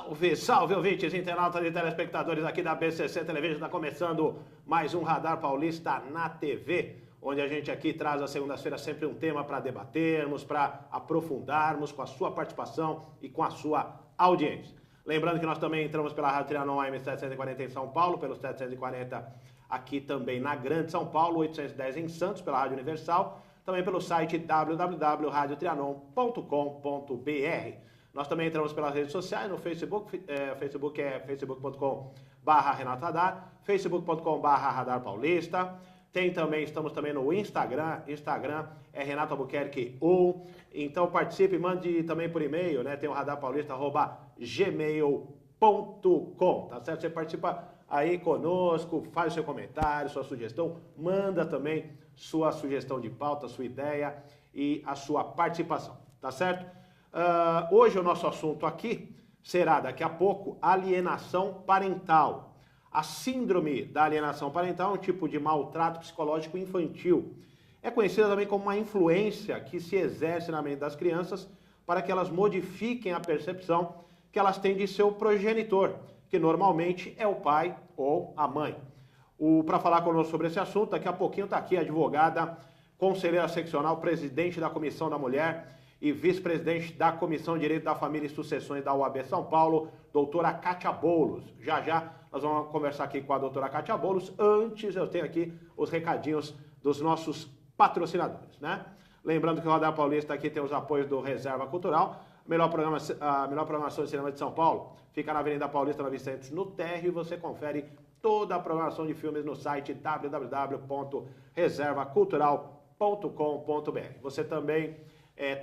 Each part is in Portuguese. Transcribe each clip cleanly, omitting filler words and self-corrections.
Salve, salve, ouvintes, internautas e telespectadores aqui da BCC Televisão. Está começando mais um Radar Paulista na TV, onde a gente aqui traz às segundas-feiras sempre um tema para debatermos, para aprofundarmos com a sua participação e com a sua audiência. Lembrando que nós também entramos pela Rádio Trianon AM 740 em São Paulo, pelos 740 aqui também na Grande São Paulo, 810 em Santos, pela Rádio Universal, também pelo site www.radiotrianon.com.br. Nós também entramos pelas redes sociais, no Facebook, Facebook é facebook.com/Renato Radar, facebook.com/Radar Paulista. Estamos também no Instagram é Renato Albuquerque 1. Então participe, mande também por e-mail, né? Tem o radarpaulista@gmail.com, tá certo? Você participa aí conosco, faz o seu comentário, sua sugestão, manda também sua sugestão de pauta, sua ideia e a sua participação, tá certo? Hoje o nosso assunto aqui será, daqui a pouco, alienação parental. A síndrome da alienação parental é um tipo de maltrato psicológico infantil. É conhecida também como uma influência que se exerce na mente das crianças para que elas modifiquem a percepção que elas têm de seu progenitor, que normalmente é o pai ou a mãe. Para falar conosco sobre esse assunto, daqui a pouquinho está aqui a advogada, conselheira seccional, presidente da Comissão da Mulher e vice-presidente da Comissão de Direito da Família e Sucessões da UAB São Paulo, doutora Kátia Boulos. Já nós vamos conversar aqui com a doutora Kátia Boulos. Antes eu tenho aqui os recadinhos dos nossos patrocinadores, né? Lembrando que o Radar Paulista aqui tem os apoios do Reserva Cultural, a melhor programação de cinema de São Paulo. Fica na Avenida Paulista 900, no térreo, e você confere toda a programação de filmes no site www.reservacultural.com.br. Você também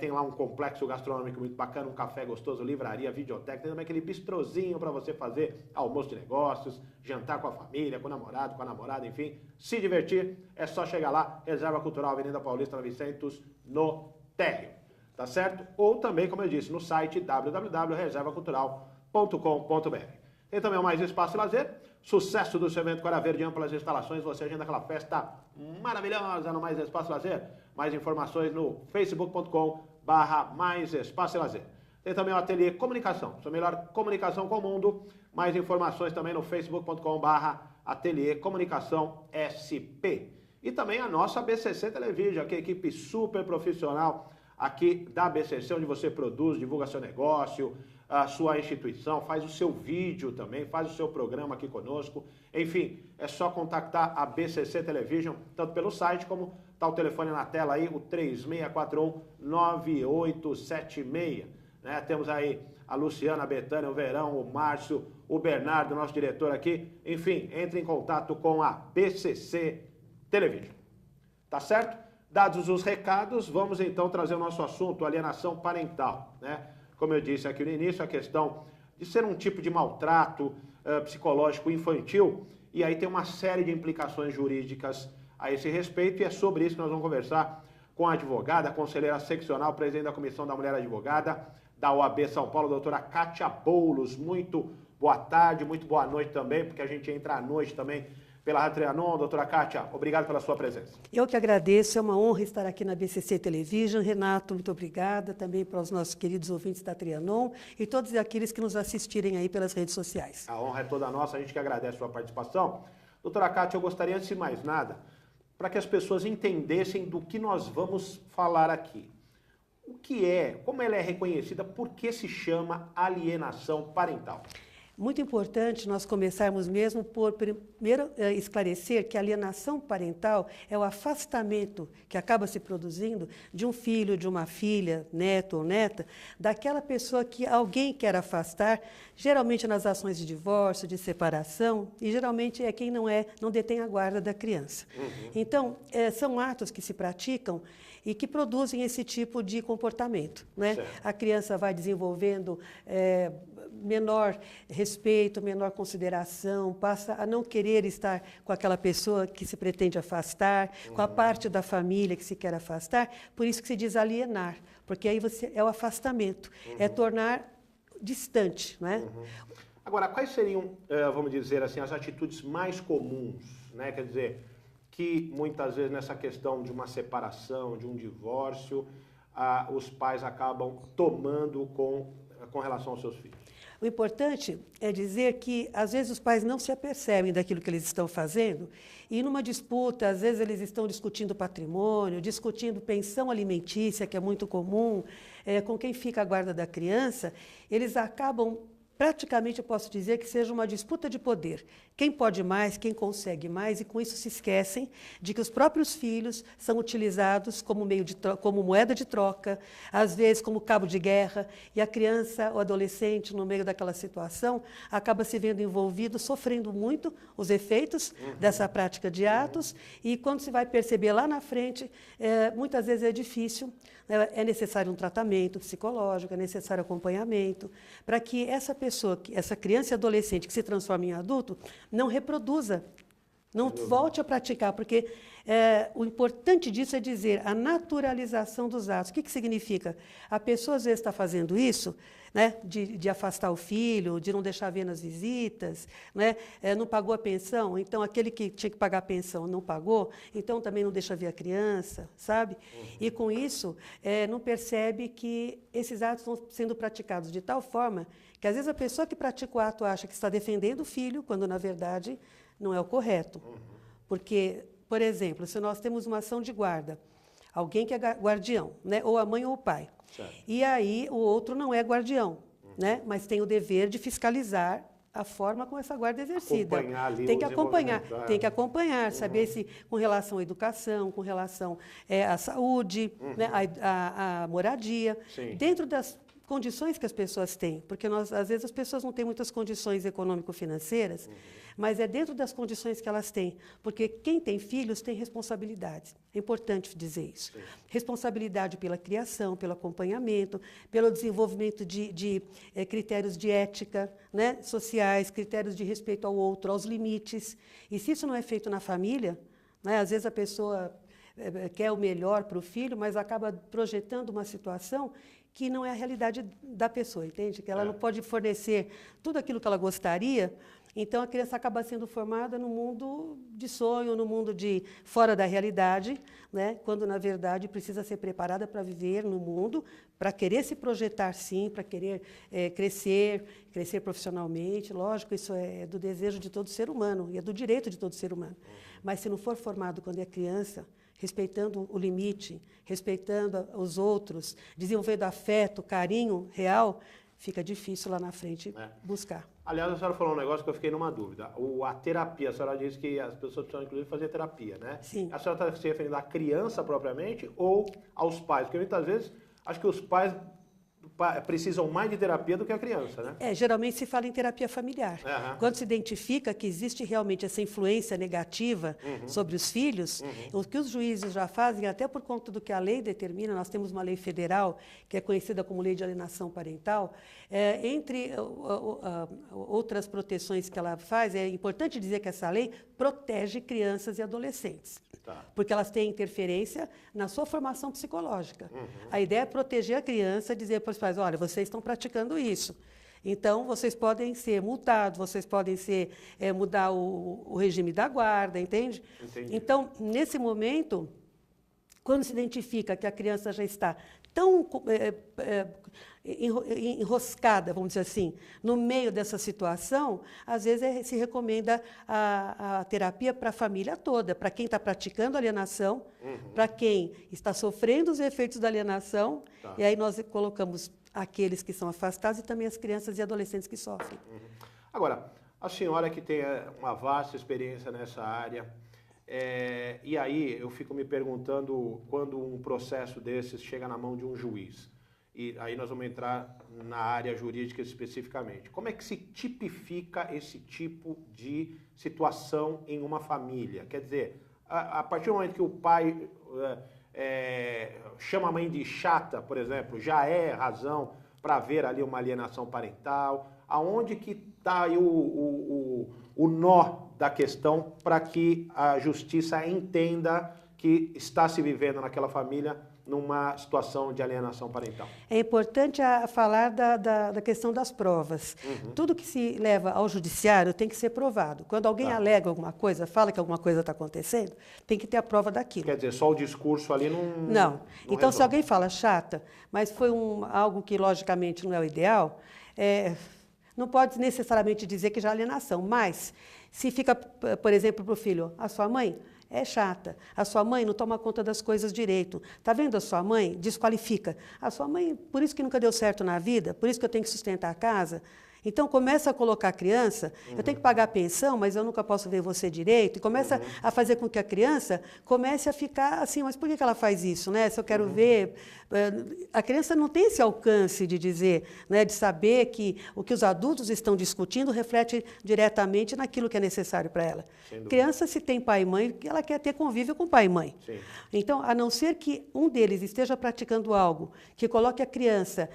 tem lá um complexo gastronômico muito bacana, um café gostoso, livraria, videoteca, tem também aquele bistrozinho para você fazer almoço de negócios, jantar com a família, com o namorado, com a namorada, enfim, se divertir. É só chegar lá, Reserva Cultural, Avenida Paulista 900, no térreo, tá certo? Ou também, como eu disse, no site www.reservacultural.com.br. Tem também o Mais Espaço e Lazer, sucesso do seu evento Coara Verde, amplas instalações, você agenda aquela festa maravilhosa no Mais Espaço e Lazer. Mais informações no facebook.com/Mais Espaço e Lazer. Tem também o Ateliê Comunicação, sua melhor comunicação com o mundo. Mais informações também no facebook.com/Ateliê Comunicação SP. E também a nossa BCC Televisão, que é a equipe super profissional aqui da BCC, onde você produz, divulga seu negócio, a sua instituição, faz o seu vídeo também, faz o seu programa aqui conosco. Enfim, é só contactar a BCC Television, tanto pelo site como está o telefone na tela aí, o 3641-9876. Né? Temos aí a Luciana, a Betânia, o Verão, o Márcio, o Bernardo, nosso diretor aqui. Enfim, entre em contato com a BCC Television. Tá certo? Dados os recados, vamos então trazer o nosso assunto, alienação parental, né? Como eu disse aqui no início, a questão de ser um tipo de maltrato psicológico infantil, e aí tem uma série de implicações jurídicas a esse respeito, e é sobre isso que nós vamos conversar com a advogada, a conselheira seccional, presidente da Comissão da Mulher Advogada da OAB São Paulo, doutora Kátia Boulos. Muito boa tarde, muito boa noite também, porque a gente entra à noite também pela Rádio Trianon. Doutora Kátia, obrigado pela sua presença. Eu que agradeço, é uma honra estar aqui na BCC Television. Renato, muito obrigada também para os nossos queridos ouvintes da Trianon e todos aqueles que nos assistirem aí pelas redes sociais. A honra é toda nossa, a gente que agradece a sua participação. Doutora Kátia, eu gostaria, antes de mais nada, para que as pessoas entendessem do que nós vamos falar aqui. O que é, como ela é reconhecida, por que se chama alienação parental? Muito importante nós começarmos mesmo por primeiro esclarecer que a alienação parental é o afastamento que acaba se produzindo de um filho, de uma filha, neto ou neta, daquela pessoa que alguém quer afastar, geralmente nas ações de divórcio, de separação, e geralmente é quem não detém a guarda da criança. Então, são atos que se praticam e que produzem esse tipo de comportamento, né? A criança vai desenvolvendo menor respeito, menor consideração, passa a não querer estar com aquela pessoa que se pretende afastar, com a parte da família que se quer afastar, por isso que se diz alienar, porque aí é o afastamento, é tornar distante, né? Agora, quais seriam, vamos dizer assim, as atitudes mais comuns, né? Quer dizer, que muitas vezes nessa questão de uma separação, de um divórcio, os pais acabam tomando com relação aos seus filhos? O importante é dizer que, às vezes, os pais não se apercebem daquilo que eles estão fazendo e, numa disputa, às vezes, eles estão discutindo patrimônio, discutindo pensão alimentícia, que é muito comum, com quem fica a guarda da criança, eles acabam, praticamente, eu posso dizer que seja uma disputa de poder. Quem pode mais, quem consegue mais, e com isso se esquecem de que os próprios filhos são utilizados como como moeda de troca, às vezes como cabo de guerra, e a criança, o adolescente, no meio daquela situação, acaba se vendo envolvido, sofrendo muito os efeitos dessa prática de atos, e quando se vai perceber lá na frente, muitas vezes é difícil, é necessário um tratamento psicológico, é necessário acompanhamento, para que essa pessoa, essa criança e adolescente que se transforma em adulto, não reproduza, não volte a praticar, porque o importante disso é dizer a naturalização dos atos. O que significa? A pessoa, às vezes, está fazendo isso, né, de afastar o filho, de não deixar ver nas visitas, né, não pagou a pensão, então aquele que tinha que pagar a pensão não pagou, então também não deixa ver a criança, sabe? E com isso, não percebe que esses atos estão sendo praticados de tal forma que, às vezes, a pessoa que pratica o ato acha que está defendendo o filho, quando, na verdade, não é o correto. Porque, por exemplo, se nós temos uma ação de guarda, alguém que é guardião, né, ou a mãe ou o pai, certo, e aí o outro não é guardião, né, mas tem o dever de fiscalizar a forma como essa guarda é exercida. Tem que acompanhar, saber se com relação à educação, com relação à saúde, né, à moradia, sim, dentro das condições que as pessoas têm, porque às vezes as pessoas não têm muitas condições econômico-financeiras, mas é dentro das condições que elas têm, porque quem tem filhos tem responsabilidades. É importante dizer isso. Sim. Responsabilidade pela criação, pelo acompanhamento, pelo desenvolvimento de critérios de ética, né, sociais, critérios de respeito ao outro, aos limites. E se isso não é feito na família, né, às vezes a pessoa quer o melhor para o filho, mas acaba projetando uma situação que não é a realidade da pessoa, entende? Que ela não pode fornecer tudo aquilo que ela gostaria, então a criança acaba sendo formada no mundo de sonho, no mundo de fora da realidade, né? Quando, na verdade, precisa ser preparada para viver no mundo, para querer se projetar, sim, para querer crescer profissionalmente. Lógico, isso é do desejo de todo ser humano e é do direito de todo ser humano. Mas se não for formado quando é criança, respeitando o limite, respeitando os outros, desenvolvendo afeto, carinho real, fica difícil lá na frente buscar. Aliás, a senhora falou um negócio que eu fiquei numa dúvida. A terapia, a senhora disse que as pessoas precisam, inclusive, fazer terapia, né? Sim. A senhora está se referindo à criança propriamente ou aos pais? Porque muitas vezes, acho que os pais precisam mais de terapia do que a criança, né? Geralmente se fala em terapia familiar. Quando se identifica que existe realmente essa influência negativa sobre os filhos, o que os juízes já fazem, até por conta do que a lei determina, nós temos uma lei federal, que é conhecida como Lei de Alienação Parental, entre outras proteções que ela faz, é importante dizer que essa lei protege crianças e adolescentes. Tá. Porque elas têm interferência na sua formação psicológica. A ideia é proteger a criança, dizer para os pais, olha, vocês estão praticando isso. Então, vocês podem ser multados, vocês podem mudar o regime da guarda, entende? Entendi. Então, nesse momento, quando se identifica que a criança já está tão enroscada, vamos dizer assim, no meio dessa situação, às vezes se recomenda a terapia para a família toda, para quem está praticando alienação, para quem está sofrendo os efeitos da alienação, e aí nós colocamos aqueles que são afastados e também as crianças e adolescentes que sofrem. Agora, a senhora que tem uma vasta experiência nessa área, e aí eu fico me perguntando quando um processo desses chega na mão de um juiz, e aí nós vamos entrar na área jurídica especificamente. Como é que se tipifica esse tipo de situação em uma família? Quer dizer, a partir do momento que o pai chama a mãe de chata, por exemplo, já é razão para haver ali uma alienação parental? Aonde que está aí o nó da questão para que a justiça entenda que está se vivendo naquela família numa situação de alienação parental? É importante falar da questão das provas. Tudo que se leva ao judiciário tem que ser provado. Quando alguém alega alguma coisa, fala que alguma coisa está acontecendo, tem que ter a prova daquilo. Quer dizer, só o discurso ali não então, resolve. Se alguém fala chata, mas foi algo que logicamente não é o ideal, não pode necessariamente dizer que já é alienação, mas se fica, por exemplo, para o filho, a sua mãe é chata, a sua mãe não toma conta das coisas direito, está vendo a sua mãe? Desqualifica. A sua mãe, por isso que nunca deu certo na vida, por isso que eu tenho que sustentar a casa. Então, começa a colocar a criança, eu tenho que pagar a pensão, mas eu nunca posso ver você direito, e começa a fazer com que a criança comece a ficar assim, mas por que ela faz isso? Né? Se eu quero ver... A criança não tem esse alcance de dizer, né, de saber que o que os adultos estão discutindo reflete diretamente naquilo que é necessário para ela. Criança, se tem pai e mãe, ela quer ter convívio com pai e mãe. Sim. Então, a não ser que um deles esteja praticando algo que coloque a criança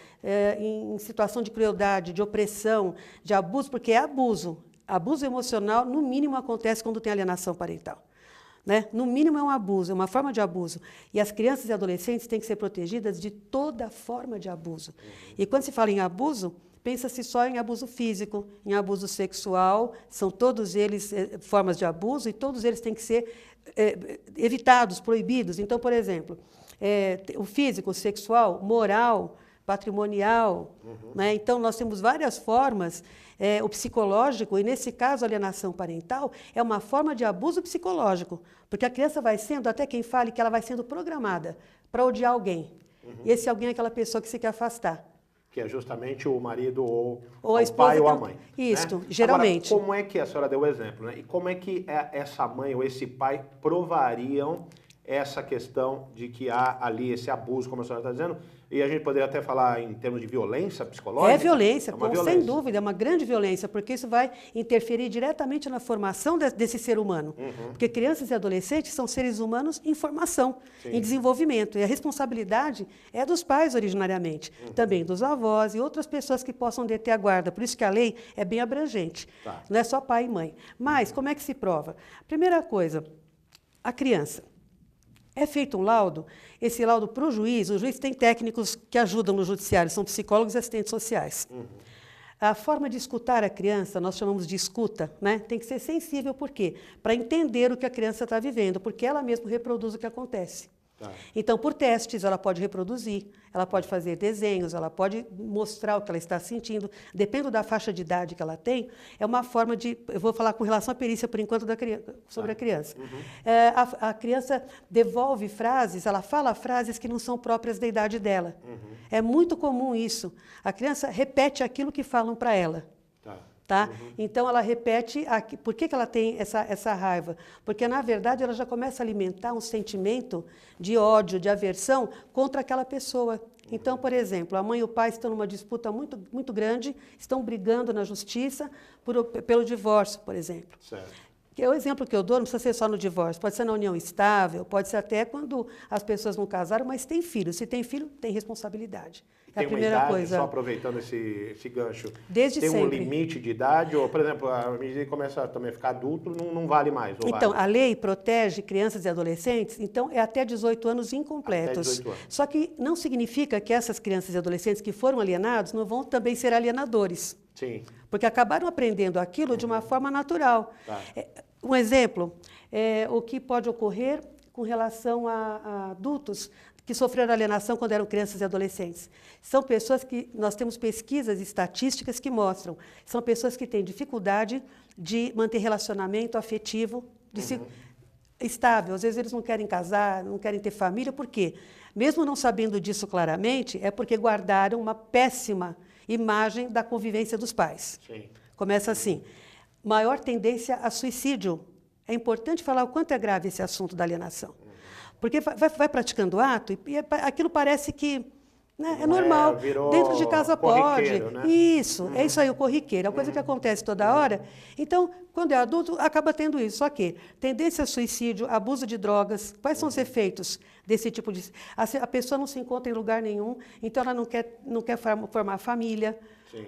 em situação de crueldade, de opressão, de abuso, porque é abuso. Abuso emocional, no mínimo, acontece quando tem alienação parental. Né? No mínimo é um abuso, é uma forma de abuso. E as crianças e adolescentes têm que ser protegidas de toda forma de abuso. E quando se fala em abuso, pensa-se só em abuso físico, em abuso sexual, são todos eles formas de abuso e todos eles têm que ser evitados, proibidos. Então, por exemplo, o físico, o sexual, moral, patrimonial. Né? Então, nós temos várias formas, o psicológico, e nesse caso, a alienação parental é uma forma de abuso psicológico, porque a criança vai sendo, até quem fale que ela vai sendo programada para odiar alguém. E esse alguém é aquela pessoa que se quer afastar. Que é justamente o marido ou a o pai ou a mãe. Isso, né? geralmente. Agora, como é que a senhora deu o exemplo, né? E como é que essa mãe ou esse pai provariam essa questão de que há ali esse abuso, como a senhora está dizendo? E a gente poderia até falar em termos de violência psicológica? É violência, violência. Sem dúvida, é uma grande violência, porque isso vai interferir diretamente na formação desse ser humano. Porque crianças e adolescentes são seres humanos em formação, em desenvolvimento. E a responsabilidade é dos pais, originariamente, também dos avós e outras pessoas que possam deter a guarda. Por isso que a lei é bem abrangente. Tá. Não é só pai e mãe. Mas, como é que se prova? Primeira coisa, a criança. É feito um laudo, esse laudo para o juiz tem técnicos que ajudam no judiciário, são psicólogos e assistentes sociais. A forma de escutar a criança, nós chamamos de escuta, né? Tem que ser sensível, por quê? Para entender o que a criança está vivendo, porque ela mesma reproduz o que acontece. Tá. Então, por testes, ela pode reproduzir, ela pode fazer desenhos, ela pode mostrar o que ela está sentindo, dependendo da faixa de idade que ela tem, é uma forma de... Eu vou falar com relação à perícia, por enquanto, sobre a criança. A criança devolve frases, ela fala frases que não são próprias da idade dela. É muito comum isso. A criança repete aquilo que falam para ela. Tá? Então, ela repete... Por que ela tem essa raiva? Porque, na verdade, ela já começa a alimentar um sentimento de ódio, de aversão contra aquela pessoa. Então, por exemplo, a mãe e o pai estão numa disputa muito, muito grande, estão brigando na justiça pelo divórcio, por exemplo. Certo. O exemplo que eu dou não precisa ser só no divórcio, pode ser na união estável, pode ser até quando as pessoas não casaram, mas tem filho. Se tem filho, tem responsabilidade. É a primeira coisa. Só aproveitando esse gancho. Desde tem sempre. Tem um limite de idade? Ou, por exemplo, a medida que começa também a ficar adulto, não vale mais? Então, vale? A lei protege crianças e adolescentes, então é até 18 anos incompletos. Até 18 anos. Só que não significa que essas crianças e adolescentes que foram alienados não vão também ser alienadores. Sim. Porque acabaram aprendendo aquilo de uma forma natural. Tá. Um exemplo, o que pode ocorrer com relação a adultos que sofreram alienação quando eram crianças e adolescentes. São pessoas que, nós temos pesquisas estatísticas que mostram, são pessoas que têm dificuldade de manter relacionamento afetivo estável. Às vezes eles não querem casar, não querem ter família, por quê? Mesmo não sabendo disso claramente, é porque guardaram uma péssima imagem da convivência dos pais. Sim. Começa assim. Maior tendência a suicídio. É importante falar o quanto é grave esse assunto da alienação. Porque vai praticando ato e aquilo parece que né, é normal. Dentro de casa pode. Né? Isso, é isso aí, o corriqueiro. É uma coisa que acontece toda hora. Então, quando é adulto, acaba tendo isso. Só que tendência a suicídio, abuso de drogas. Quais são os efeitos desse tipo de... A pessoa não se encontra em lugar nenhum, então ela não quer formar família.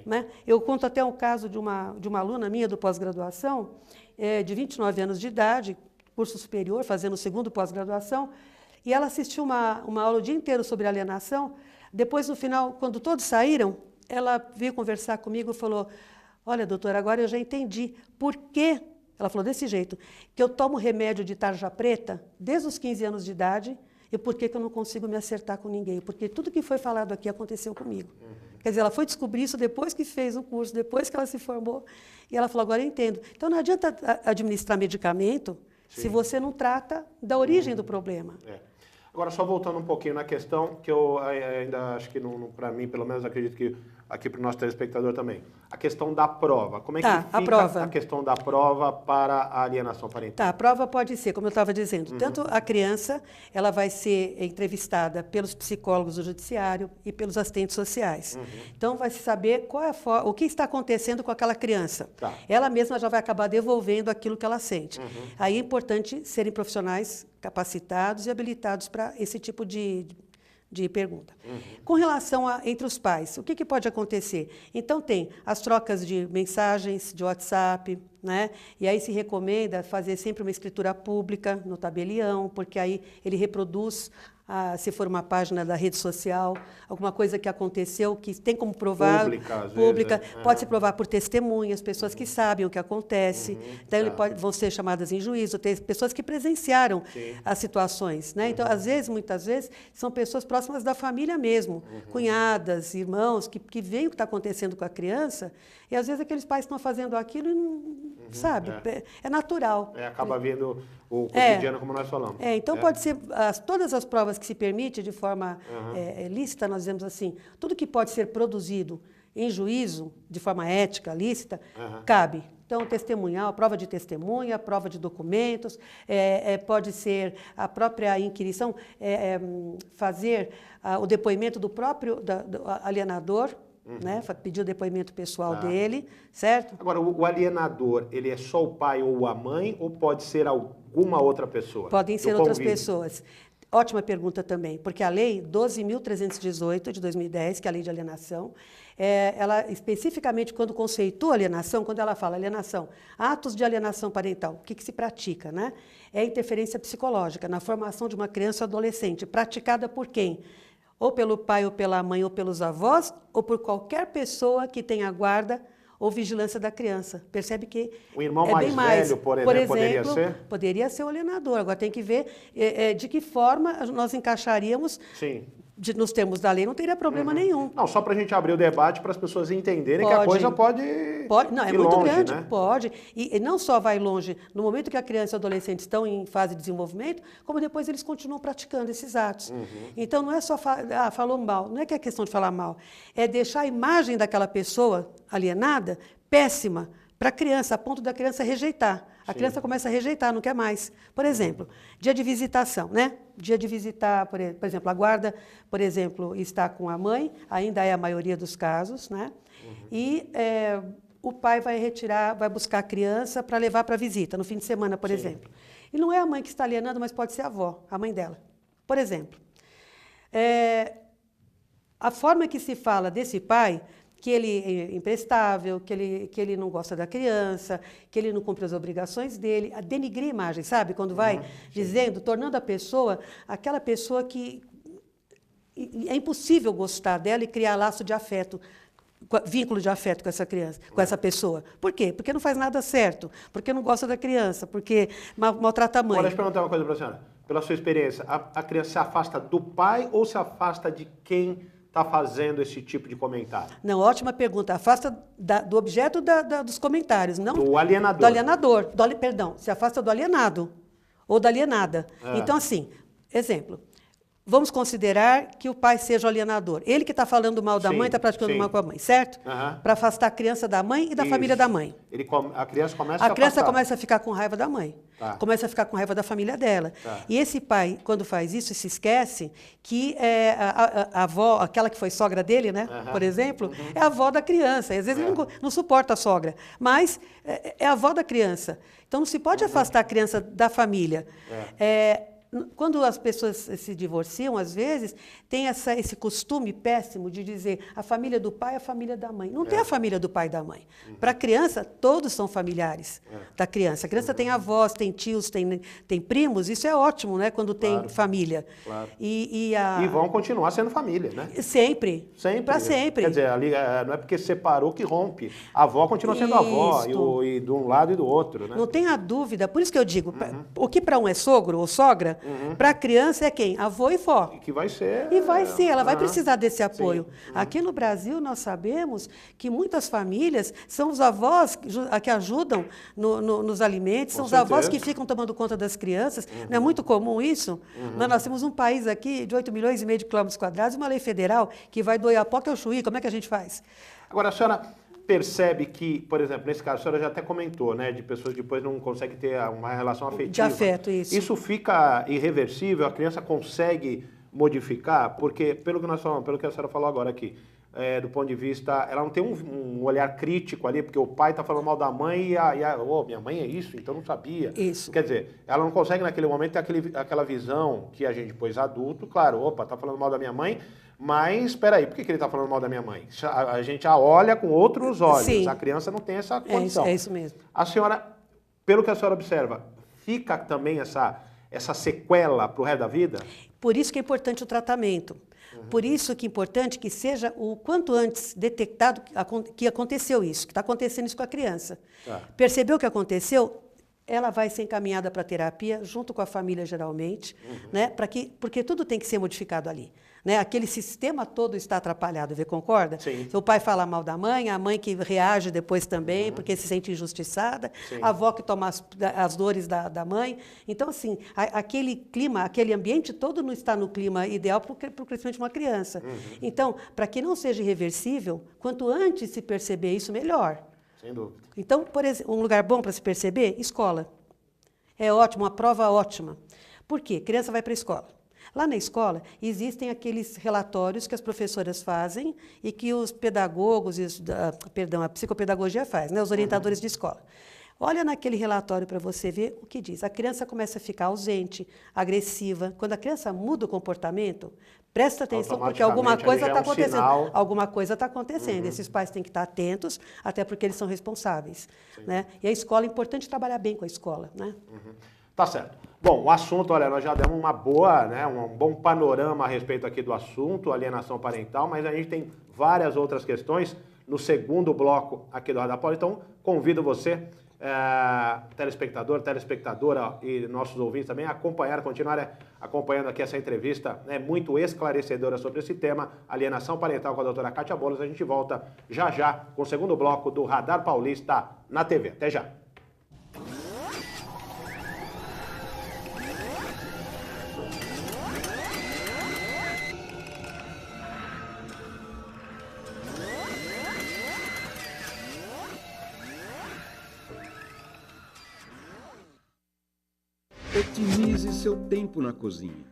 Né? Eu conto até um caso de uma aluna minha do pós-graduação, de 29 anos de idade, curso superior, fazendo o segundo pós-graduação, e ela assistiu uma aula o dia inteiro sobre alienação. Depois, no final, quando todos saíram, ela veio conversar comigo e falou, olha, doutora, agora eu já entendi por que, ela falou desse jeito, que eu tomo remédio de tarja preta desde os 15 anos de idade e por que eu não consigo me acertar com ninguém? Porque tudo que foi falado aqui aconteceu comigo. Quer dizer, ela foi descobrir isso depois que fez o curso, depois que ela se formou, e ela falou, agora eu entendo. Então, não adianta administrar medicamento se você não trata da origem do problema. Agora, só voltando um pouquinho na questão, que eu ainda acho que, para mim, pelo menos, acredito que aqui para o nosso telespectador também, a questão da prova. Como é que fica a questão da prova para a alienação parental? Tá, a prova pode ser, como eu estava dizendo, tanto a criança, ela vai ser entrevistada pelos psicólogos do judiciário e pelos assistentes sociais. Então, vai se saber qual é o que está acontecendo com aquela criança. Tá. Ela mesma já vai acabar devolvendo aquilo que ela sente. Aí é importante serem profissionais capacitados e habilitados para esse tipo de pergunta. Com relação entre os pais, o que pode acontecer? Então, tem as trocas de mensagens, de WhatsApp, né? E aí se recomenda fazer sempre uma escritura pública no tabelião, porque aí ele reproduz, se for uma página da rede social, alguma coisa que aconteceu, que tem como provar. Pública. Pode se provar por testemunhas, pessoas que sabem o que acontece. Então, vão ser chamadas em juízo, tem pessoas que presenciaram as situações. Né? Então, muitas vezes, são pessoas próximas da família mesmo, cunhadas, irmãos, que veem o que está acontecendo com a criança, e às vezes aqueles pais estão fazendo aquilo e não, sabe, é natural. Acaba vendo o cotidiano, como nós falamos. Então, pode ser todas as provas que se permite de forma lícita, nós dizemos assim, tudo que pode ser produzido em juízo, de forma ética, lícita, cabe. Então, testemunhal, prova de testemunha, prova de documentos, pode ser a própria inquirição, fazer o depoimento do próprio do alienador, né? Pedir o depoimento pessoal dele, certo? Agora, o alienador, ele é só o pai ou a mãe, ou pode ser alguma outra pessoa? Podem ser outras pessoas. Ótima pergunta também, porque a lei 12.318 de 2010, que é a lei de alienação, ela especificamente, quando conceitua alienação, quando ela fala alienação, atos de alienação parental, o que se pratica, né? É interferência psicológica na formação de uma criança ou adolescente, praticada por quem? Ou pelo pai, ou pela mãe, ou pelos avós, ou por qualquer pessoa que tenha guarda ou vigilância da criança. Percebe que o irmão mais velho, por exemplo, poderia ser? Poderia ser o alienador. Agora tem que ver de que forma nós encaixaríamos. Sim. Nos termos da lei, não teria problema nenhum. Não, só para a gente abrir o debate, para as pessoas entenderem que a coisa pode não, é ir muito longe, grande, né? pode. E não só vai longe no momento que a criança e o adolescente estão em fase de desenvolvimento, como depois eles continuam praticando esses atos. Então, não é só falou mal, não é que é questão de falar mal, é deixar a imagem daquela pessoa alienada péssima para a criança, a ponto da criança rejeitar. A criança começa a rejeitar, não quer mais. Por exemplo, dia de visitação, né? Dia de visitar, por exemplo, a guarda, por exemplo, está com a mãe, ainda é a maioria dos casos, né? E o pai vai buscar a criança para levar para visita, no fim de semana, por exemplo. E não é a mãe que está alienando, mas pode ser a avó, a mãe dela. Por exemplo, a forma que se fala desse pai, que ele é imprestável, que ele não gosta da criança, que ele não cumpre as obrigações dele, a denigrir a imagem, sabe? Quando vai dizendo, tornando a pessoa aquela pessoa que é impossível gostar dela e criar laço de afeto, vínculo de afeto com essa criança, com essa pessoa. Por quê? Porque não faz nada certo, porque não gosta da criança, porque maltrata a mãe. Agora, deixa eu perguntar uma coisa para a senhora. Pela sua experiência, a criança se afasta do pai ou se afasta de quem está fazendo esse tipo de comentário? Não, ótima pergunta. Afasta do objeto dos comentários, não do alienador. Do alienador. Perdão, se afasta do alienado ou da alienada. Então, assim, exemplo. Vamos considerar que o pai seja o alienador. Ele que está falando mal da mãe, está praticando mal com a mãe, certo? Para afastar a criança da mãe e da família da mãe. A criança começa a ficar com raiva da mãe. Começa a ficar com raiva da família dela. E esse pai, quando faz isso, se esquece que a avó, aquela que foi sogra dele, né, por exemplo, é a avó da criança. E às vezes ele não suporta a sogra, mas é a avó da criança. Então não se pode afastar a criança da família. Quando as pessoas se divorciam, às vezes, tem esse costume péssimo de dizer a família do pai é a família da mãe. Não tem a família do pai e da mãe. Para a criança, todos são familiares da criança. A criança tem avós, tem tios, tem primos. Isso é ótimo, né? Quando tem família. Claro. E vão continuar sendo família, né? Sempre. Para sempre. Quer dizer, ali, não é porque separou que rompe. A avó continua sendo avó, e de um lado e do outro, né? Não tenha dúvida. Por isso que eu digo, o que para um é sogro ou sogra, Para a criança é quem? Avô e vó. Que vai ser... E vai ser, ela vai precisar desse apoio. Aqui no Brasil, nós sabemos que muitas famílias são os avós que ajudam nos alimentos, são os avós que ficam tomando conta das crianças. Não é muito comum isso? Nós temos um país aqui de 8,5 milhões de quilômetros quadrados, uma lei federal que vai do Oiapoque ao Chuí. Como é que a gente faz? Agora, a senhora percebe que, por exemplo, nesse caso, a senhora já até comentou, né, de pessoas que depois não conseguem ter uma relação afetiva. De afeto, isso. Isso fica irreversível? A criança consegue modificar? Porque, pelo que nós falamos, pelo que a senhora falou agora aqui, do ponto de vista, ela não tem um olhar crítico ali, porque o pai está falando mal da mãe e minha mãe é isso, então não sabia. Isso. Quer dizer, ela não consegue naquele momento ter aquela visão que a gente, depois adulto, claro, opa, está falando mal da minha mãe, mas espera aí, por que ele está falando mal da minha mãe? A gente a olha com outros olhos, Sim. A criança não tem essa condição. É isso mesmo. A senhora, pelo que a senhora observa, fica também essa sequela para o resto da vida? Por isso que é importante o tratamento. Por isso que é importante que seja o quanto antes detectado que aconteceu isso, que está acontecendo isso com a criança. Percebeu o que aconteceu? Ela vai ser encaminhada para a terapia, junto com a família, geralmente, né? Porque tudo tem que ser modificado ali. Né? Aquele sistema todo está atrapalhado, concorda? Sim. O pai fala mal da mãe, a mãe que reage depois também, porque se sente injustiçada, Sim. a avó que toma as dores da mãe. Então, assim, aquele clima, aquele ambiente todo não está no clima ideal para o crescimento de uma criança. Então, para que não seja irreversível, quanto antes se perceber isso, melhor. Sem dúvida. Então, por exemplo, um lugar bom para se perceber? Escola. É ótimo, uma prova ótima. Por quê? Criança vai para a escola. Lá na escola, existem aqueles relatórios que as professoras fazem e que os pedagogos, a psicopedagogia faz, né? Os orientadores de escola. Olha naquele relatório para você ver o que diz. A criança começa a ficar ausente, agressiva. Quando a criança muda o comportamento, presta atenção, porque alguma coisa está acontecendo. Sinal. Alguma coisa está acontecendo. Esses pais têm que estar atentos, até porque eles são responsáveis. Né? E a escola, é importante trabalhar bem com a escola. Né? Tá certo. Bom, o assunto, olha, nós já demos uma boa, né, um bom panorama a respeito aqui do assunto, alienação parental, mas a gente tem várias outras questões no segundo bloco aqui do Radar Polo. Então, convido você, telespectador, telespectadora e nossos ouvintes também, a continuarem acompanhando aqui essa entrevista, né, muito esclarecedora sobre esse tema, alienação parental com a doutora Kátia Boulos. A gente volta já com o segundo bloco do Radar Paulista na TV. Até já. Otimize seu tempo na cozinha.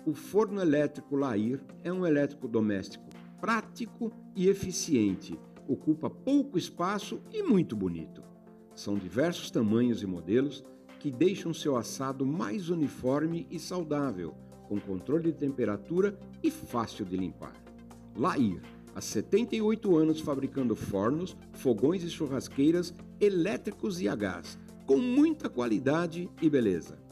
O forno elétrico Lair é um eletrodoméstico prático e eficiente, ocupa pouco espaço e muito bonito. São diversos tamanhos e modelos que deixam seu assado mais uniforme e saudável, com controle de temperatura e fácil de limpar. Lair, há 78 anos fabricando fornos, fogões e churrasqueiras elétricos e a gás, com muita qualidade e beleza.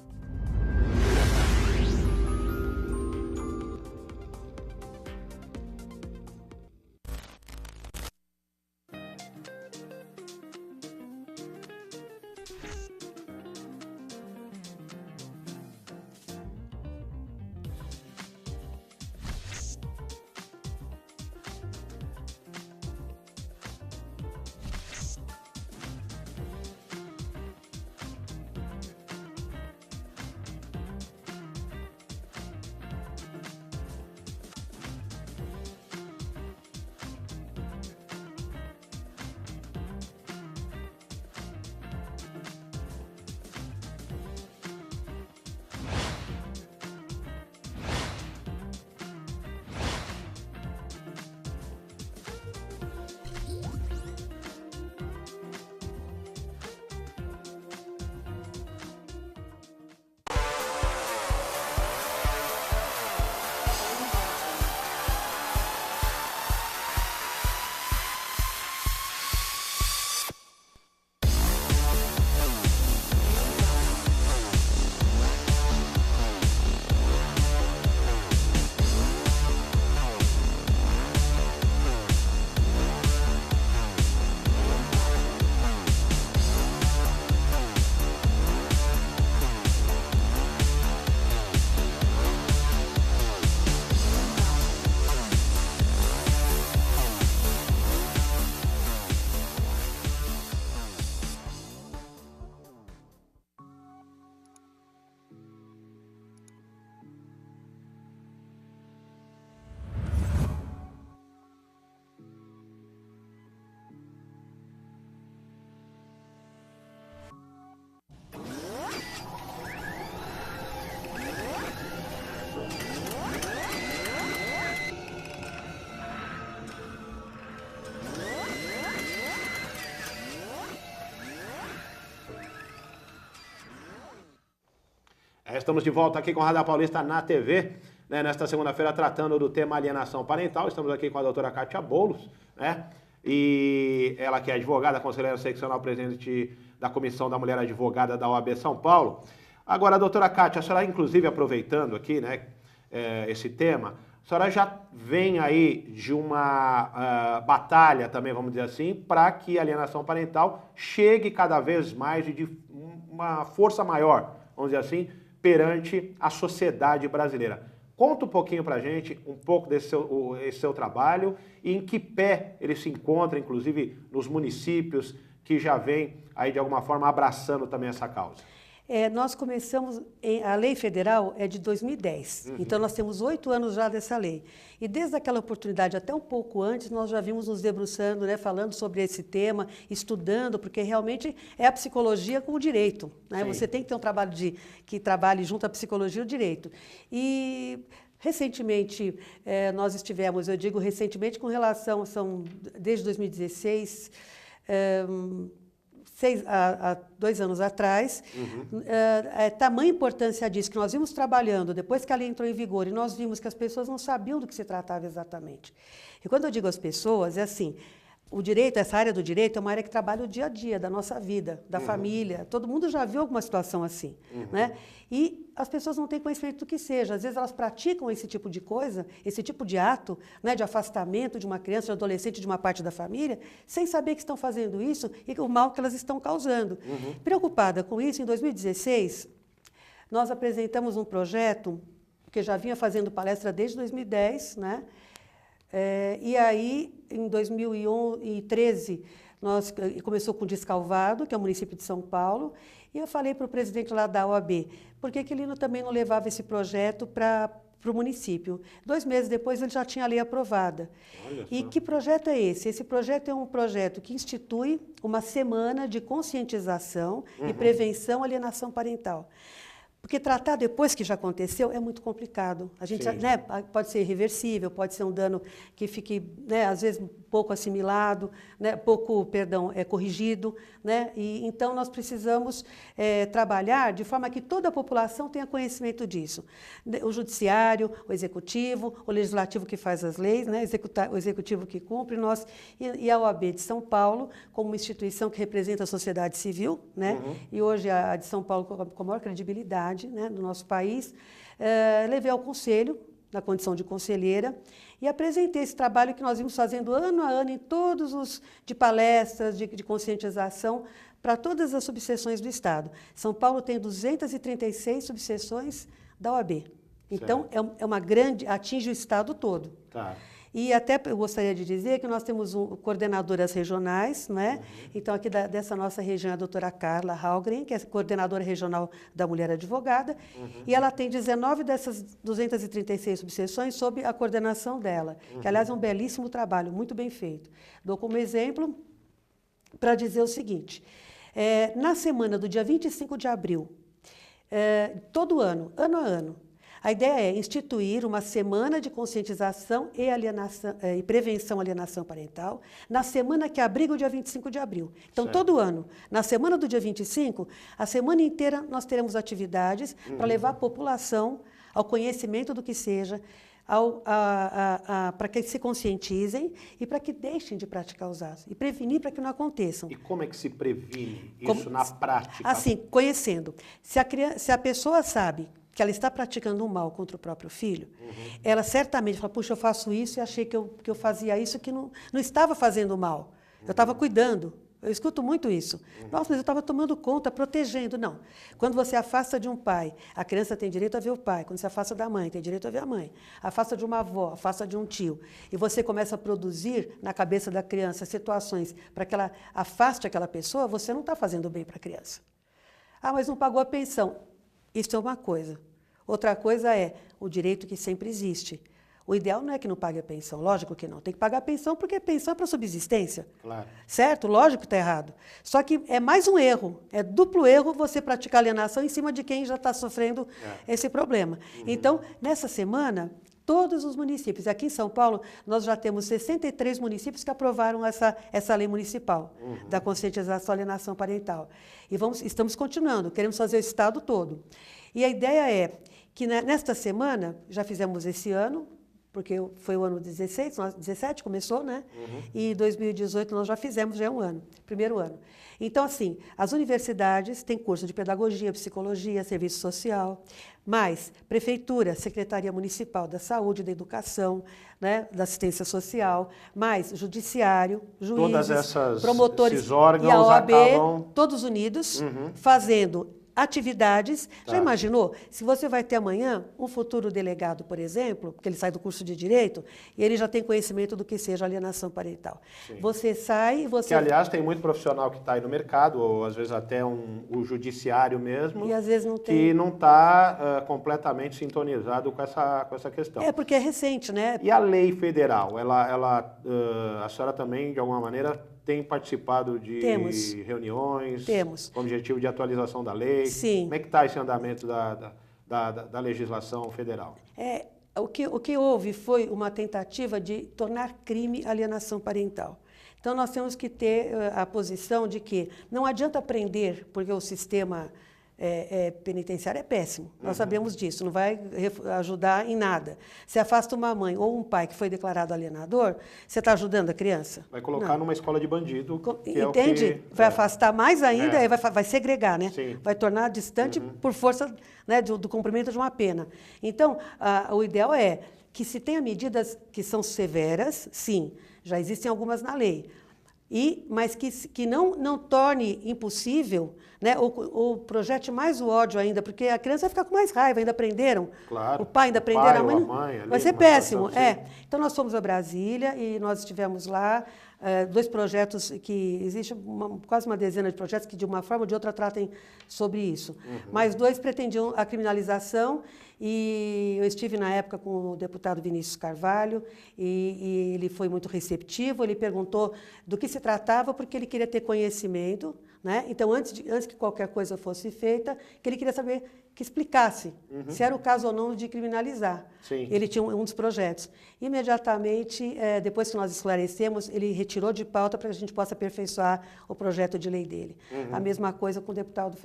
Estamos de volta aqui com a Rádio Paulista na TV, né, nesta segunda-feira, tratando do tema alienação parental. Estamos aqui com a doutora Kátia Boulos, né? E ela que é advogada, conselheira seccional, presidente da Comissão da Mulher Advogada da OAB São Paulo. Agora, doutora Kátia, a senhora, inclusive, aproveitando aqui, né, esse tema, a senhora já vem aí de uma batalha também, vamos dizer assim, para que a alienação parental chegue cada vez mais e de uma força maior, vamos dizer assim, perante a sociedade brasileira. Conta um pouquinho para a gente, um pouco desse seu trabalho e em que pé ele se encontra, inclusive, nos municípios que já vem aí, de alguma forma, abraçando também essa causa. Nós começamos, a lei federal é de 2010, então nós temos 8 anos já dessa lei. E desde aquela oportunidade, até um pouco antes, nós já vimos nos debruçando, né, falando sobre esse tema, estudando, porque realmente é a psicologia com o direito. Né? Você tem que ter um trabalho que trabalhe junto à psicologia e o direito. E recentemente, nós estivemos, eu digo recentemente, com relação, desde 2016, há 2 anos atrás, tamanha importância disso, que nós vimos trabalhando, depois que a lei entrou em vigor, e nós vimos que as pessoas não sabiam do que se tratava exatamente. E quando eu digo às pessoas, é assim, o direito, essa área do direito é uma área que trabalha o dia a dia da nossa vida, da família, todo mundo já viu alguma situação assim, né? E as pessoas não têm conhecimento do que seja, às vezes elas praticam esse tipo de coisa, esse tipo de ato, né, de afastamento de uma criança, de um adolescente, de uma parte da família, sem saber que estão fazendo isso e o mal que elas estão causando. Preocupada com isso, em 2016, nós apresentamos um projeto que já vinha fazendo palestra desde 2010, né? E aí, em 2013, começou com Descalvado, que é o município de São Paulo, e eu falei para o presidente lá da OAB, por que ele também não levava esse projeto para o município? 2 meses depois, ele já tinha a lei aprovada. E que projeto é esse? Esse projeto é um projeto que institui uma semana de conscientização e prevenção à alienação parental. Porque tratar depois que já aconteceu é muito complicado. A gente, né, pode ser irreversível, pode ser um dano que fique, né, às vezes, pouco assimilado, né, corrigido. Né? E, então, nós precisamos trabalhar de forma que toda a população tenha conhecimento disso. O judiciário, o executivo, o legislativo que faz as leis, né, o executivo que cumpre, nós e a OAB de São Paulo, como uma instituição que representa a sociedade civil, né? E hoje a de São Paulo com a maior credibilidade, né, do nosso país, levei ao conselho, na condição de conselheira, e apresentei esse trabalho que nós vimos fazendo ano a ano em todos os de palestras, de conscientização para todas as subseções do Estado. São Paulo tem 236 subseções da OAB. Então, é uma grande, atinge o Estado todo. Tá. E até eu gostaria de dizer que nós temos coordenadoras regionais, né? Então, aqui dessa nossa região, a doutora Carla Halgren, que é coordenadora regional da Mulher Advogada, e ela tem 19 dessas 236 subseções sob a coordenação dela, que, aliás, é um belíssimo trabalho, muito bem feito. Dou como exemplo para dizer o seguinte, na semana do dia 25 de abril, todo ano a ano, a ideia é instituir uma semana de conscientização e prevenção à alienação parental, na semana que abriga o dia 25 de abril. Então, todo ano, na semana do dia 25, a semana inteira nós teremos atividades para levar a população ao conhecimento do que seja, para que se conscientizem e para que deixem de praticar os atos, e prevenir para que não aconteçam. E como é que se previne isso na prática? Assim, conhecendo. Se a pessoa sabe que ela está praticando um mal contra o próprio filho, ela certamente fala, puxa, eu faço isso e achei que eu fazia isso, que não estava fazendo mal. Eu estava cuidando. Eu escuto muito isso. Nossa, mas eu estava tomando conta, protegendo. Não. Quando você afasta de um pai, a criança tem direito a ver o pai. Quando você afasta da mãe, tem direito a ver a mãe. Afasta de uma avó, afasta de um tio. E você começa a produzir na cabeça da criança situações para que ela afaste aquela pessoa, você não está fazendo bem para a criança. Ah, mas não pagou a pensão. Isso é uma coisa. Outra coisa é o direito que sempre existe. O ideal não é que não pague a pensão, lógico que não. Tem que pagar a pensão porque a pensão é para subsistência. Claro. Certo? Lógico que está errado. Só que é mais um erro, é duplo erro você praticar alienação em cima de quem já está sofrendo esse problema. Então, nessa semana, Todos os municípios. Aqui em São Paulo, nós já temos 63 municípios que aprovaram essa lei municipal da conscientização da alienação parental. E estamos continuando, queremos fazer o estado todo. E a ideia é que nesta semana, já fizemos esse ano, porque foi o ano 17 começou, né? E 2018 nós já fizemos, já é um ano, primeiro ano. Então, assim, as universidades têm curso de pedagogia, psicologia, serviço social, mais prefeitura, Secretaria Municipal da Saúde, da Educação, né, da Assistência Social, mais judiciário, juízes, promotores esses órgãos e a OAB, acabam... todos unidos, fazendo atividades. Já imaginou? Se você vai ter amanhã um futuro delegado, por exemplo, porque ele sai do curso de Direito, e ele já tem conhecimento do que seja alienação parental. Sim. Você sai e você... Que, aliás, tem muito profissional que está aí no mercado, ou às vezes até o judiciário mesmo, e às vezes não tem... que não está completamente sintonizado com essa questão. É, porque é recente, né? E a lei federal, a senhora também, de alguma maneira, tem participado de reuniões com o objetivo de atualização da lei? Sim. Como é que está esse andamento da legislação federal? O que houve foi uma tentativa de tornar crime a alienação parental. Então, nós temos que ter a posição de que não adianta prender, porque o sistema penitenciário é péssimo. Nós sabemos disso, não vai ajudar em nada. Se afasta uma mãe ou um pai que foi declarado alienador, você está ajudando a criança? Vai colocar numa escola de bandido. Entende? Vai afastar mais ainda, aí vai segregar, né? Sim. Vai tornar distante por força, né, do cumprimento de uma pena. Então, o ideal é que se tenha medidas que são severas, sim, já existem algumas na lei, mas que não torne impossível, né, ou projete mais o ódio ainda, porque a criança vai ficar com mais raiva, ainda prenderam, claro, o pai ainda prenderam, a mãe ali, vai ser péssimo. Então, nós fomos a Brasília e nós estivemos lá, 2 projetos que existe quase uma dezena de projetos que de uma forma ou de outra tratem sobre isso. Mas 2 pretendiam a criminalização e eu estive na época com o deputado Vinícius Carvalho e ele foi muito receptivo, ele perguntou do que se tratava porque ele queria ter conhecimento, né? Então, antes que qualquer coisa fosse feita, que ele queria saber, que explicasse se era o caso ou não de criminalizar. Sim. Ele tinha um dos projetos. Imediatamente, depois que nós esclarecemos, ele retirou de pauta para que a gente possa aperfeiçoar o projeto de lei dele. A mesma coisa com o deputado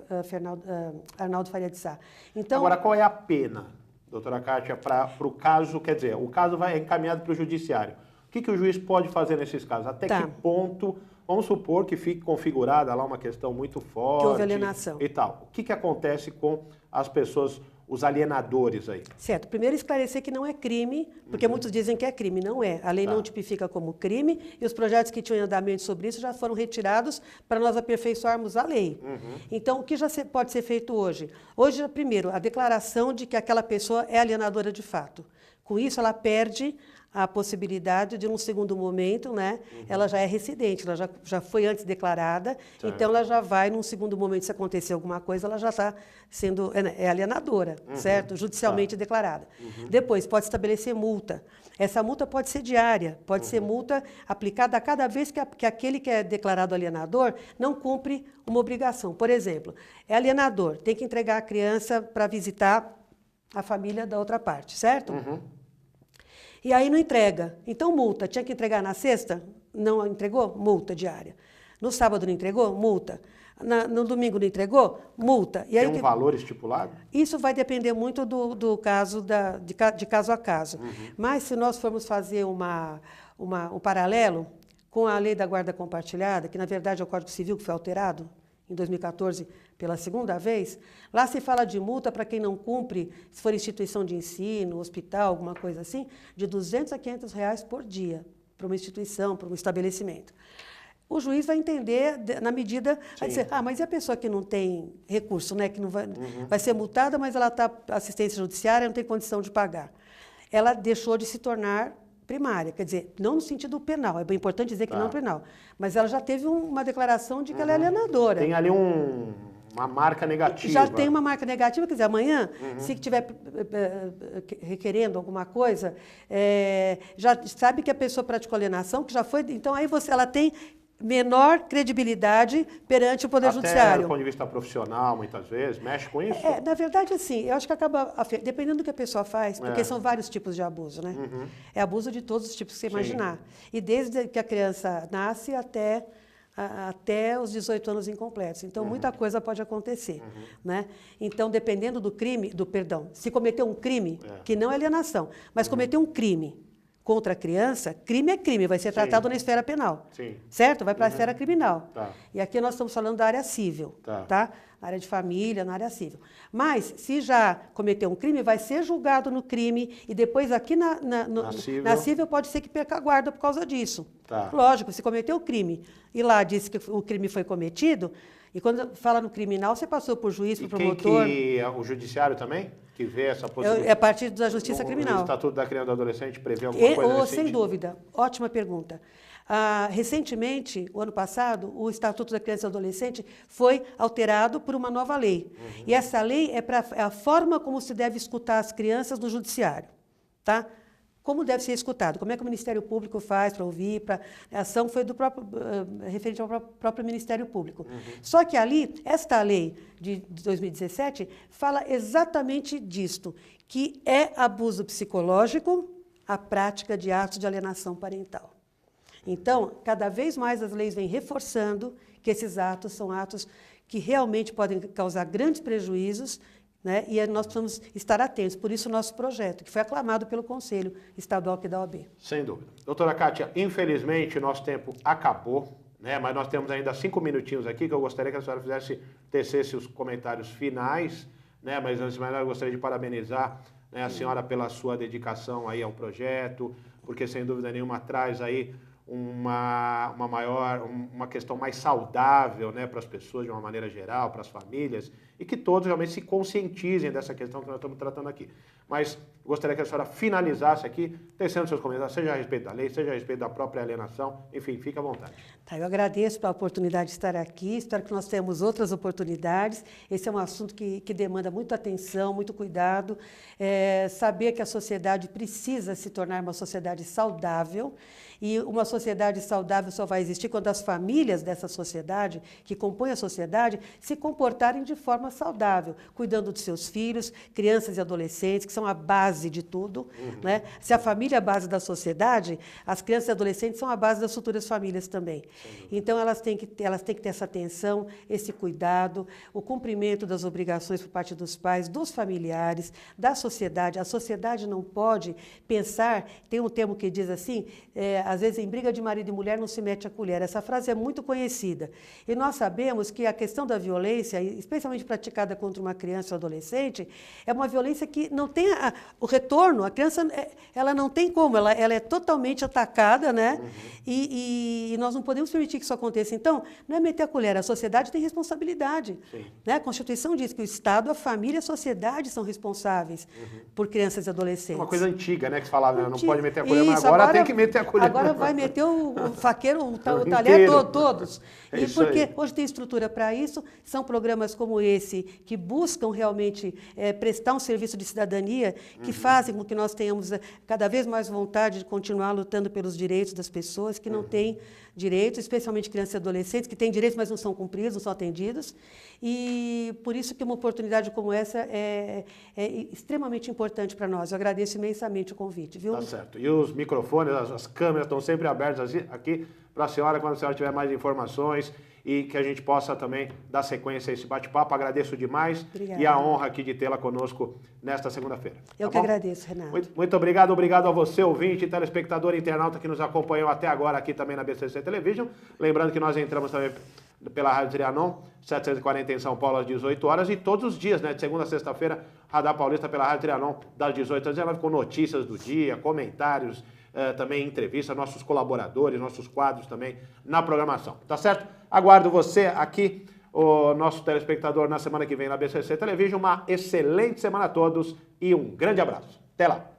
Arnaldo Faria de Sá. Então, agora, qual é a pena, doutora Kátia, para o caso, quer dizer, o caso vai encaminhado para o judiciário. O que o juiz pode fazer nesses casos? Até que ponto, vamos supor que fique configurada lá uma questão muito forte... Que houve alienação. E tal. O que acontece com as pessoas, os alienadores aí? Certo. Primeiro, esclarecer que não é crime, porque muitos dizem que é crime. Não é. A lei não tipifica como crime e os projetos que tinham em andamento sobre isso já foram retirados para nós aperfeiçoarmos a lei. Então, o que já pode ser feito hoje? Hoje, primeiro, a declaração de que aquela pessoa é alienadora de fato. Com isso, ela perde a possibilidade de, num segundo momento, né, ela já é residente, ela já foi antes declarada, então ela já vai, num segundo momento, se acontecer alguma coisa, ela já está sendo alienadora, certo? Judicialmente declarada. Depois, pode estabelecer multa. Essa multa pode ser diária, pode ser multa aplicada a cada vez que aquele que é declarado alienador não cumpre uma obrigação. Por exemplo, é alienador, tem que entregar a criança para visitar a família da outra parte, certo? E aí não entrega. Então, multa. Tinha que entregar na sexta? Não entregou? Multa diária. No sábado não entregou? Multa. No domingo não entregou? Multa. E aí, tem um valor estipulado? Isso vai depender muito do caso, de caso a caso. Mas se nós formos fazer um paralelo com a lei da guarda compartilhada, que na verdade é o Código Civil que foi alterado em 2014 pela segunda vez, lá se fala de multa para quem não cumpre, se for instituição de ensino, hospital, alguma coisa assim, de R$200 a R$500 por dia, para uma instituição, para um estabelecimento. O juiz vai entender na medida, vai dizer, mas e a pessoa que não tem recurso, né, que não vai ser multada, mas ela está assistência judiciária, não tem condição de pagar. Ela deixou de se tornar primária, quer dizer, não no sentido penal, é bem importante dizer que não penal, mas ela já teve uma declaração de que ela é alienadora. Tem ali uma marca negativa. Já tem uma marca negativa, quer dizer, amanhã, se estiver requerendo alguma coisa, já sabe que a pessoa praticou alienação, que já foi, então aí ela tem menor credibilidade perante o Poder Judiciário. Até do ponto de vista profissional, muitas vezes, mexe com isso? Na verdade, assim, eu acho que acaba, dependendo do que a pessoa faz, porque são vários tipos de abuso, né? É abuso de todos os tipos que você imaginar. E desde que a criança nasce até os 18 anos incompletos. Então, muita coisa pode acontecer, né? Então, dependendo do crime, se cometer um crime, que não é alienação, mas cometer um crime contra a criança, crime é crime, vai ser tratado na esfera penal. Sim. Certo? Vai para a esfera criminal. Tá. E aqui nós estamos falando da área civil, tá? Na área de família, na área civil. Mas, se já cometeu um crime, vai ser julgado no crime e depois aqui na civil pode ser que perca a guarda por causa disso. Tá. Lógico, se cometeu o crime e lá disse que o crime foi cometido, e quando fala no criminal, você passou por juiz, por promotor... O judiciário também? Que vê essa possibilidade? É a partir da justiça criminal. O Estatuto da Criança e do Adolescente prevê alguma coisa nesse Sem sentido? dúvida. Ótima pergunta. Recentemente, o ano passado, o Estatuto da Criança e do Adolescente foi alterado por uma nova lei. E essa lei é a forma como se deve escutar as crianças no judiciário. Tá? Como deve ser escutado? Como é que o Ministério Público faz para ouvir? A ação foi do próprio, referente ao próprio Ministério Público. Só que ali, esta lei de 2017 fala exatamente disto, que é abuso psicológico a prática de atos de alienação parental. Então, cada vez mais as leis vêm reforçando que esses atos são atos que realmente podem causar grandes prejuízos, né? E nós precisamos estar atentos. Por isso, o nosso projeto, que foi aclamado pelo Conselho Estadual aqui da OAB. Sem dúvida. Doutora Kátia, infelizmente, nosso tempo acabou, né? Mas nós temos ainda 5 minutinhos aqui, que eu gostaria que a senhora tecesse os comentários finais, né? Mas, antes de mais nada, eu gostaria de parabenizar, né, a senhora pela sua dedicação aí ao projeto, porque, sem dúvida nenhuma, traz aí uma questão mais saudável, né, para as pessoas de uma maneira geral, para as famílias, e que todos realmente se conscientizem dessa questão que nós estamos tratando aqui. Mas gostaria que a senhora finalizasse aqui, tecendo seus comentários, seja a respeito da lei, seja a respeito da própria alienação, enfim, fique à vontade. Tá, eu agradeço pela oportunidade de estar aqui, espero que nós tenhamos outras oportunidades. Esse é um assunto que demanda muita atenção, muito cuidado, saber que a sociedade precisa se tornar uma sociedade saudável, e uma sociedade saudável só vai existir quando as famílias dessa sociedade, que compõem a sociedade, se comportarem de forma saudável, cuidando dos seus filhos, crianças e adolescentes, que são a base de tudo. Né? Se a família é a base da sociedade, as crianças e adolescentes são a base das futuras famílias também. Então, elas têm que ter essa atenção, esse cuidado, o cumprimento das obrigações por parte dos pais, dos familiares, da sociedade. A sociedade não pode pensar, tem um termo que diz assim, às vezes em briga de marido e mulher não se mete a colher. Essa frase é muito conhecida. E nós sabemos que a questão da violência, especialmente praticada contra uma criança ou adolescente, é uma violência que não tem o retorno. A criança ela não tem como, ela é totalmente atacada, né? E nós não podemos permitir que isso aconteça. Então, não é meter a colher, a sociedade tem responsabilidade. Né? A Constituição diz que o Estado, a família e a sociedade são responsáveis por crianças e adolescentes. Uma coisa antiga, né, que se falava, não pode meter a colher, mas agora tem que meter a colher. Agora vai meter o faqueiro, o talher todos. E porque hoje tem estrutura para isso, são programas como esse que buscam realmente prestar um serviço de cidadania, que fazem com que nós tenhamos cada vez mais vontade de continuar lutando pelos direitos das pessoas que não têm direitos, especialmente crianças e adolescentes, que têm direitos, mas não são cumpridos, não são atendidos. E por isso que uma oportunidade como essa é extremamente importante para nós. Eu agradeço imensamente o convite, viu? Tá certo. E os microfones, as câmeras estão sempre abertas aqui para a senhora, quando a senhora tiver mais informações, e que a gente possa também dar sequência a esse bate-papo. Agradeço demais. Obrigada. E a honra aqui de tê-la conosco nesta segunda-feira. Eu que agradeço, Renato. Muito obrigado. Obrigado a você, ouvinte, telespectador e internauta que nos acompanhou até agora aqui também na BCC Television. Lembrando que nós entramos também pela Rádio Trianon, 740 em São Paulo, às 18 horas, e todos os dias, né, de segunda a sexta-feira, Radar Paulista pela Rádio Trianon, das 18 às 19, com notícias do dia, comentários, também entrevistas, nossos colaboradores, nossos quadros também na programação. Tá certo? Aguardo você aqui, o nosso telespectador, na semana que vem na BCC Television. Uma excelente semana a todos e um grande abraço. Até lá!